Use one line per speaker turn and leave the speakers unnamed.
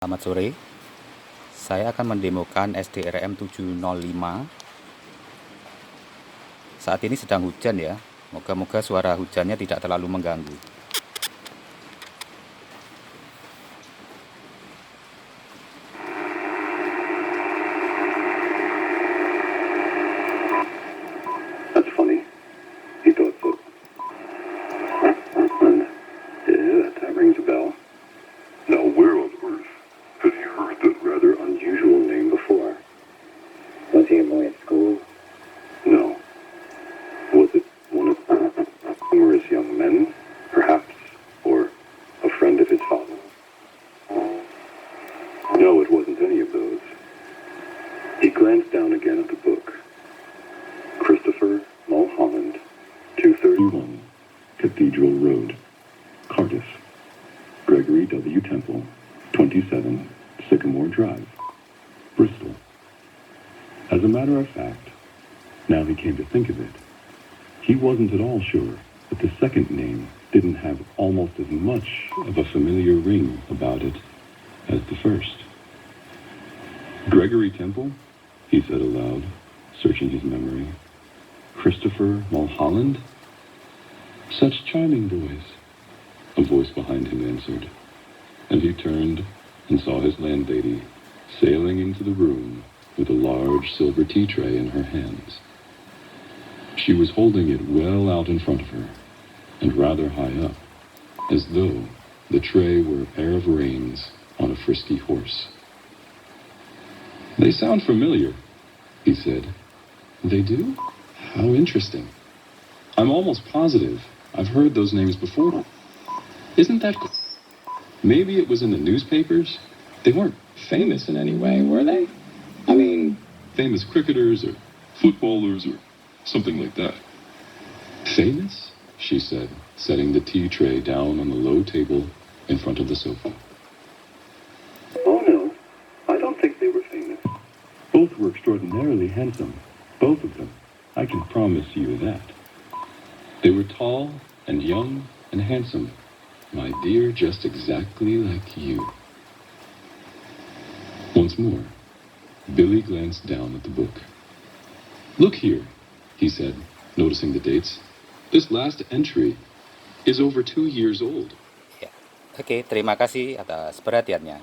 Selamat sore, saya akan mendemokan SDRM-705. Saat ini sedang hujan ya, moga-moga suara hujannya tidak terlalu mengganggu.
That's funny. He thought so. Yeah, that rings a bell. Now, where on earth has he heard that rather unusual name before?
Was he a boy at school?
No. Was it one of numerous young men, perhaps? Or a friend of his father? No, it wasn't any of those. He glanced down again at the book. Christopher Mulholland, 231, Cathedral Road, Cardiff. Gregory W. Temple, 27, Sycamore Drive, Bristol. As a matter of fact, now he came to think of it, he wasn't at all sure that the second name didn't have almost as much of a familiar ring about it as the first. Gregory Temple, he said aloud, searching his memory. Christopher Mulholland? Such charming boys. A voice behind him answered, and he turned and saw his landlady sailing into the room with a large silver tea tray in her hands. She was holding it well out in front of her, and rather high up, as though the tray were a pair of reins on a frisky horse. "They sound familiar," he said. "They do? How interesting. I'm almost positive I've heard those names before. Isn't that cool? Maybe it was in the newspapers. They weren't famous in any way, were they? I mean, famous cricketers or footballers or something like that." "Famous?" she said, setting the tea tray down on the low table in front of the sofa. "Oh no, I don't think they were famous. Both were extraordinarily handsome. Both of them. I can promise you that. They were tall and young and handsome. My dear, just exactly like you." Once more, Billy glanced down at the book. "Look here," he said, noticing the dates. "This last entry is over 2 years old."
Ya. Oke, terima kasih atas perhatiannya.